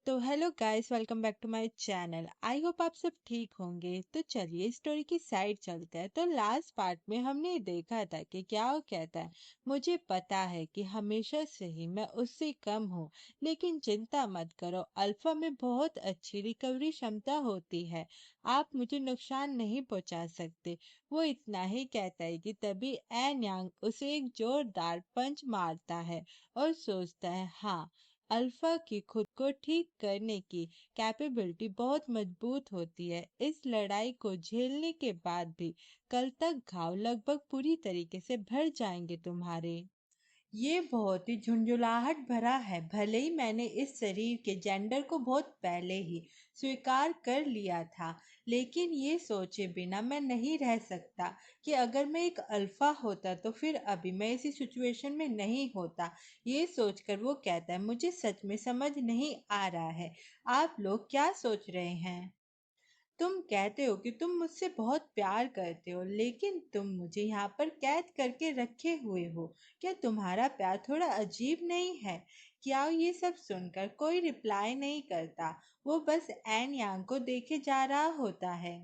तो hello guys, welcome back to my channel. I hope आप सब ठीक होंगे। तो चलिए स्टोरी की साइड चलते हैं। तो लास्ट पार्ट में हमने देखा था कि क्या वो कहता है, मुझे पता है कि हमेशा से ही मैं उससे कम हूँ, लेकिन चिंता मत करो, अल्फा में बहुत अच्छी रिकवरी क्षमता होती है, आप मुझे नुकसान नहीं पहुंचा सकते। वो इतना ही कहता है कि तभी एन यांग उसे एक जोरदार पंच मारता है और सोचता है, हाँ, अल्फा की खुद को ठीक करने की कैपेबिलिटी बहुत मजबूत होती है। इस लड़ाई को झेलने के बाद भी कल तक घाव लगभग पूरी तरीके से भर जाएंगे तुम्हारे। ये बहुत ही झुंझुलाहट भरा है। भले ही मैंने इस शरीर के जेंडर को बहुत पहले ही स्वीकार कर लिया था, लेकिन ये सोचे बिना मैं नहीं रह सकता कि अगर मैं एक अल्फा होता तो फिर अभी मैं इसी सिचुएशन में नहीं होता। ये सोचकर वो कहता है, मुझे सच में समझ नहीं आ रहा है, आप लोग क्या सोच रहे हैं। तुम कहते हो कि तुम मुझसे बहुत प्यार करते हो, लेकिन तुम मुझे यहाँ पर कैद करके रखे हुए हो। क्या तुम्हारा प्यार थोड़ा अजीब नहीं है। क्या ये सब सुनकर कोई रिप्लाई नहीं करता। वो बस एन यांग को देखे जा रहा होता है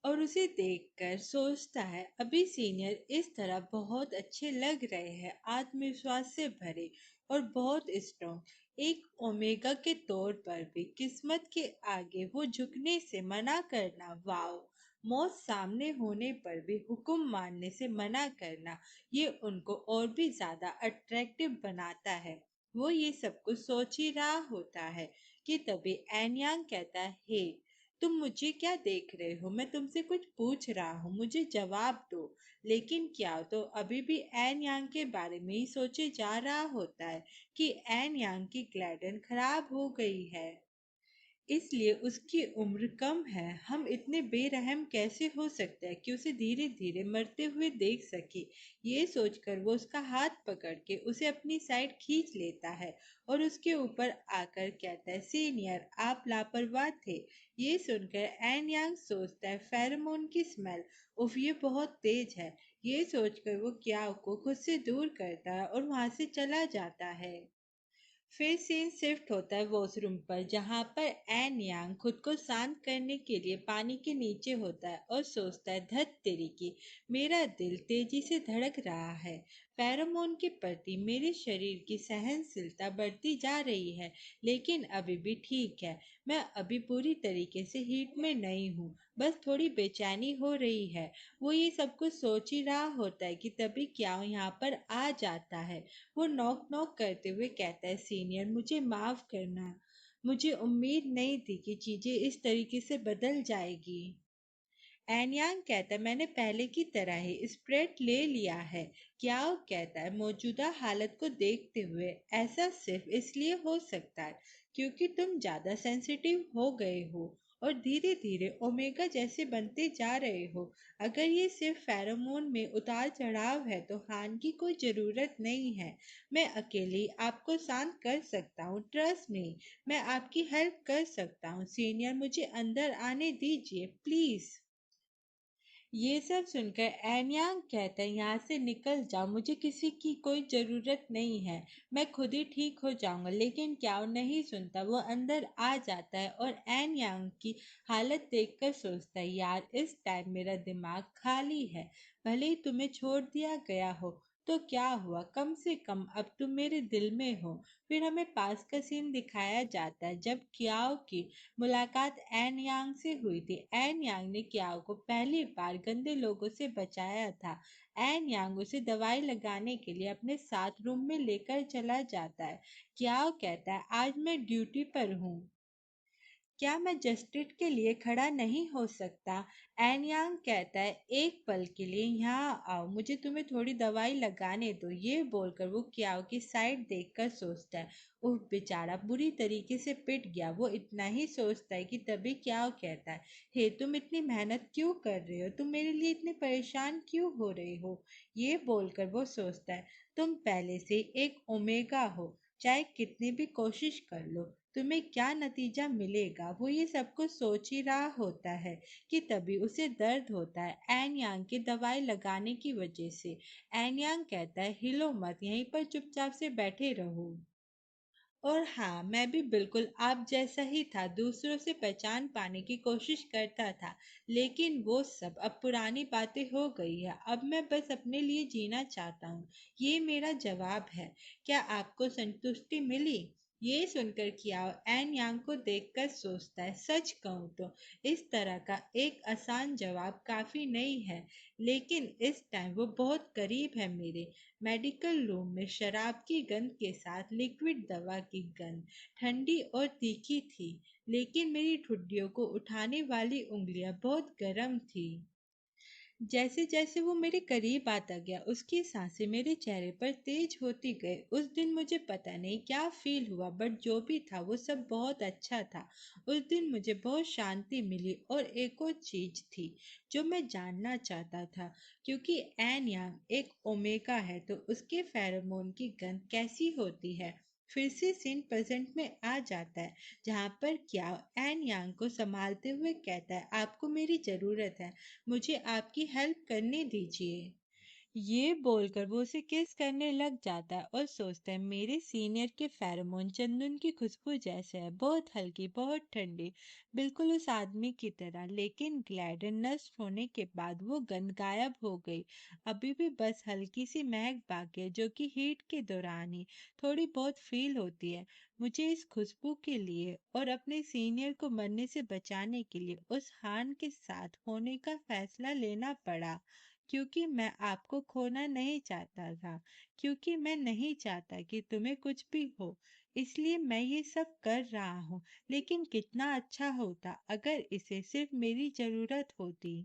और उसे देखकर सोचता है, अभी सीनियर इस तरह बहुत अच्छे लग रहे हैं, आत्मविश्वास से भरे और बहुत स्ट्रॉन्ग। एक ओमेगा के तौर पर भी किस्मत के आगे वो झुकने से मना करना, वाओ। मौत सामने होने पर भी हुक्म मानने से मना करना, ये उनको और भी ज्यादा अट्रैक्टिव बनाता है। वो ये सब कुछ सोच ही रहा होता है कि तभी एनयांग कहता है, हे, तुम मुझे क्या देख रहे हो, मैं तुमसे कुछ पूछ रहा हूँ, मुझे जवाब दो। लेकिन क्या तो अभी भी एन यांग के बारे में ही सोचे जा रहा होता है कि एन यांग की ग्लैडन खराब हो गई है, इसलिए उसकी उम्र कम है। हम इतने बेरहम कैसे हो सकते हैं कि उसे धीरे धीरे मरते हुए देख सके। ये सोचकर वो उसका हाथ पकड़ के उसे अपनी साइड खींच लेता है और उसके ऊपर आकर कहता है, सीनियर आप लापरवाह थे। ये सुनकर एन यांग सोचता है, फेरोमोन की स्मेल, उफ, ये बहुत तेज है। ये सोचकर वो क्याओ को खुद से दूर करता है और वहां से चला जाता है। फिर सीन शिफ्ट होता है वॉशरूम पर, जहाँ पर एन यांग खुद को शांत करने के लिए पानी के नीचे होता है और सोचता है, धत तेरी की, मेरा दिल तेजी से धड़क रहा है। फेरोमोन के प्रति मेरे शरीर की सहनशीलता बढ़ती जा रही है, लेकिन अभी भी ठीक है। मैं अभी पूरी तरीके से हीट में नहीं हूँ, बस थोड़ी बेचैनी हो रही है। वो ये सब कुछ सोच ही रहा होता है कि तभी क्या यहाँ पर आ जाता है। वो नॉक नॉक करते हुए कहता है, सीनियर मुझे माफ करना, मुझे उम्मीद नहीं थी कि चीजें इस तरीके से बदल जाएगी। एनयांग कहता है, मैंने पहले की तरह ही स्प्रेड ले लिया है। क्या वो कहता है, मौजूदा हालत को देखते हुए ऐसा सिर्फ इसलिए हो सकता है क्योंकि तुम ज्यादा सेंसिटिव हो गए हो और धीरे धीरे ओमेगा जैसे बनते जा रहे हो। अगर ये सिर्फ फेरोमोन में उतार चढ़ाव है तो हान की कोई जरूरत नहीं है। मैं अकेली आपको शांत कर सकता हूँ, ट्रस्ट मी। मैं आपकी हेल्प कर सकता हूँ। सीनियर मुझे अंदर आने दीजिए प्लीज। ये सब सुनकर एनयांग कहता है, यहाँ से निकल जाओ, मुझे किसी की कोई जरूरत नहीं है, मैं खुद ही ठीक हो जाऊंगा। लेकिन क्या वो नहीं सुनता, वो अंदर आ जाता है और एनयांग की हालत देखकर सोचता है, यार इस टाइम मेरा दिमाग खाली है। भले ही तुम्हें छोड़ दिया गया हो तो क्या हुआ, कम से कम अब तुम मेरे दिल में हो। फिर हमें पास का सीन दिखाया जाता है जब कियाओ की मुलाकात एन यांग से हुई थी। एन यांग ने कियाओ को पहली बार गंदे लोगों से बचाया था। एन यांग उसे दवाई लगाने के लिए अपने साथ रूम में लेकर चला जाता है। कियाओ कहता है, आज मैं ड्यूटी पर हूँ, क्या मैं जस्टिस के लिए खड़ा नहीं हो सकता। एन यांग कहता है, एक पल के लिए यहाँ आओ, मुझे तुम्हें थोड़ी दवाई लगाने दो। ये बोलकर वो क्याओ की साइड देखकर सोचता है, उह बेचारा बुरी तरीके से पिट गया। वो इतना ही सोचता है कि तभी क्याओ कहता है, हे, तुम इतनी मेहनत क्यों कर रहे हो, तुम मेरे लिए इतने परेशान क्यों हो रहे हो। ये बोलकर वो सोचता है, तुम पहले से एक ओमेगा हो, चाहे कितनी भी कोशिश कर लो तुम्हें क्या नतीजा मिलेगा। वो ये सब कुछ सोच ही रहा होता है कि तभी उसे दर्द होता है एन यांग की दवाई लगाने की वजह से। एन यांग कहता है, हिलो मत, यहीं पर चुपचाप से बैठे रहो। और हाँ, मैं भी बिल्कुल आप जैसा ही था, दूसरों से पहचान पाने की कोशिश करता था। लेकिन वो सब अब पुरानी बातें हो गई है। अब मैं बस अपने लिए जीना चाहता हूँ। ये मेरा जवाब है। क्या आपको संतुष्टि मिली? ये सुनकर कियाओ एन यांग को देखकर सोचता है, सच कहूँ तो इस तरह का एक आसान जवाब काफी नहीं है, लेकिन इस टाइम वो बहुत करीब है मेरे। मेडिकल रूम में शराब की गंध के साथ लिक्विड दवा की गंध ठंडी और तीखी थी, लेकिन मेरी ठुड्डियों को उठाने वाली उंगलियां बहुत गर्म थी। जैसे जैसे वो मेरे करीब आता गया, उसकी सांसें मेरे चेहरे पर तेज होती गई। उस दिन मुझे पता नहीं क्या फील हुआ, बट जो भी था वो सब बहुत अच्छा था। उस दिन मुझे बहुत शांति मिली, और एक और चीज थी जो मैं जानना चाहता था, क्योंकि एन यांग एक ओमेगा है, तो उसके फेरोमोन की गंध कैसी होती है। फिर से सीन प्रेजेंट में आ जाता है, जहाँ पर क्या एन यांग को संभालते हुए कहता है, आपको मेरी जरूरत है, मुझे आपकी हेल्प करने दीजिए। ये बोलकर वो उसे किस करने लग जाता है और सोचता है, मेरे सीनियर के फेरोमोन चंदन की खुशबू जैसे है, बहुत हल्की, बहुत ठंडी, बिल्कुल उस आदमी की तरह। लेकिन ग्लैडन नष्ट होने के बाद वो गंध गायब हो गई। अभी भी बस हल्की सी महक बाकी है, जो कि हीट के दौरान ही थोड़ी बहुत फील होती है। मुझे इस खुशबू के लिए और अपने सीनियर को मरने से बचाने के लिए उस हान के साथ होने का फैसला लेना पड़ा, क्योंकि मैं आपको खोना नहीं चाहता था, क्योंकि मैं नहीं चाहता कि तुम्हें कुछ भी हो। इसलिए मैं ये सब कर रहा हूँ। लेकिन कितना अच्छा होता अगर इसे सिर्फ मेरी जरूरत होती।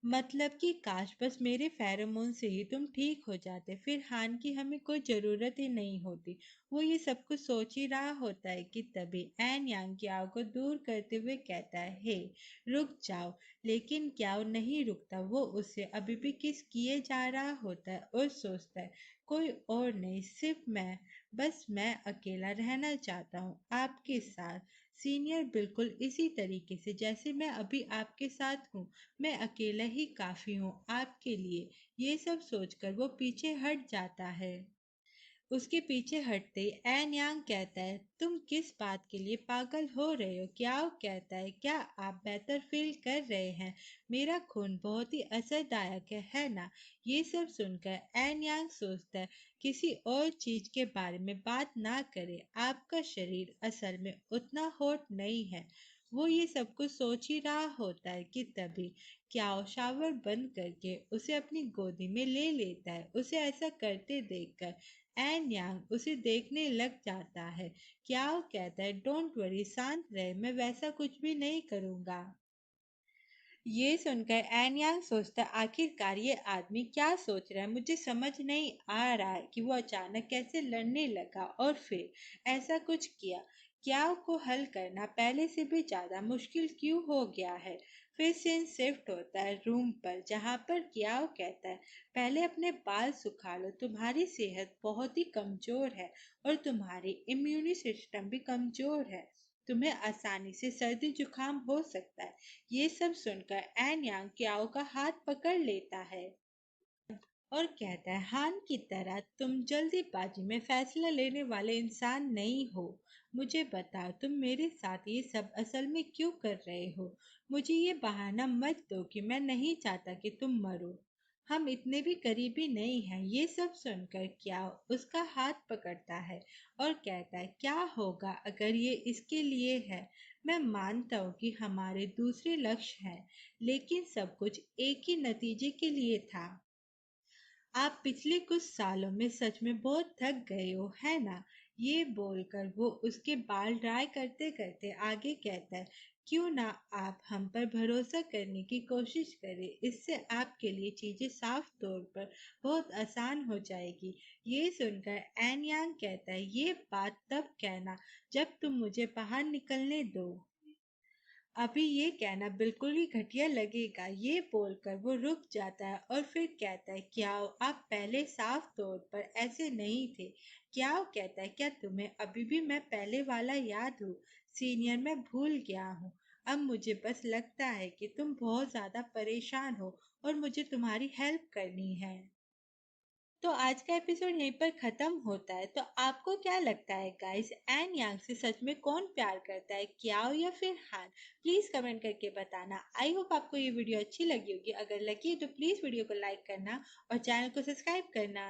मतलब कि काश बस मेरे फेरोमोन से ही तुम ठीक हो जाते, फिर हान की हमें कोई जरूरत ही नहीं होती। वो ये सब कुछ सोच ही रहा होता है कि तभी एन यांग क्याओ को दूर करते हुए कहता है, हे रुक जाओ। लेकिन क्याओ नहीं रुकता। वो उससे अभी भी किस किए जा रहा होता है और सोचता है, कोई और नहीं, सिर्फ मैं। बस मैं अकेला रहना चाहता हूँ आपके साथ। सीनियर, बिल्कुल इसी तरीके से जैसे मैं अभी आपके साथ हूँ। मैं अकेला ही काफी हूँ आपके लिए। ये सब सोचकर वो पीछे हट जाता है। उसके पीछे हटते ही एन यांग कहता है, तुम किस बात के लिए पागल हो रहे हो? क्या वो कहता है, क्या आप बेहतर फील कर रहे हैं? मेरा खून बहुत ही असरदायक है ना? ये सब सुनकर एन यांग सोचता है, किसी और चीज के बारे में बात ना करे, आपका शरीर असल में उतना हॉट नहीं है। वो ये सब कुछ सोच ही रहा होता है कि तभी क्याओ शावर बंद करके उसे अपनी गोदी में ले लेता है। उसे ऐसा करते देखकर एन यांग उसे देखने लग जाता है। क्या वो कहता है, डोंट वरी, शांत रहे, मैं वैसा कुछ भी नहीं करूंगा। ये सुनकर एन यांग सोचता है, आखिरकार ये आदमी क्या सोच रहा है। मुझे समझ नहीं आ रहा है कि वो अचानक कैसे लड़ने लगा और फिर ऐसा कुछ किया। क्या को हल करना पहले से भी ज्यादा मुश्किल क्यों हो गया है। फिर सीन शिफ्ट होता है रूम पर, जहाँ पर क्याओ कहता है, पहले अपने बाल सुखा लो, तुम्हारी सेहत बहुत ही कमजोर है और तुम्हारी इम्यूनी सिस्टम भी कमजोर है, तुम्हें आसानी से सर्दी जुकाम हो सकता है। ये सब सुनकर एन यांग क्याओ का हाथ पकड़ लेता है और कहता है, हान की तरह तुम जल्दीबाजी में फैसला लेने वाले इंसान नहीं हो। मुझे बताओ, तुम मेरे साथ ये सब असल में क्यों कर रहे हो? मुझे ये बहाना मत दो कि मैं नहीं चाहता कि तुम मरो। हम इतने भी करीबी नहीं हैं। ये सब सुनकर क्या उसका हाथ पकड़ता है और कहता है, क्या होगा अगर ये इसके लिए है? मैं मानता हूँ कि हमारे दूसरे लक्ष्य हैं, लेकिन सब कुछ एक ही नतीजे के लिए था। आप पिछले कुछ सालों में सच में बहुत थक गए हो, है ना? ये बोलकर वो उसके बाल ड्राई करते करते आगे कहता है, क्यों ना आप हम पर भरोसा करने की कोशिश करें, इससे आपके लिए चीजें साफ तौर पर बहुत आसान हो जाएगी। ये सुनकर एन यांग कहता है, ये बात तब कहना जब तुम मुझे बाहर निकलने दो। अभी ये कहना बिल्कुल ही घटिया लगेगा। ये बोलकर वो रुक जाता है और फिर कहता है, क्या आप पहले साफ तौर पर ऐसे नहीं थे? क्या वो कहता है, क्या तुम्हें अभी भी मैं पहले वाला याद हूँ? सीनियर, मैं भूल गया हूँ। अब मुझे बस लगता है कि तुम बहुत ज्यादा परेशान हो और मुझे तुम्हारी हेल्प करनी है। तो आज का एपिसोड यहीं पर खत्म होता है। तो आपको क्या लगता है गाइस, एन यांग से सच में कौन प्यार करता है, क्याओ या फिर हान? प्लीज कमेंट करके बताना। आई होप आपको ये वीडियो अच्छी लगी होगी। अगर लगी है तो प्लीज वीडियो को लाइक करना और चैनल को सब्सक्राइब करना।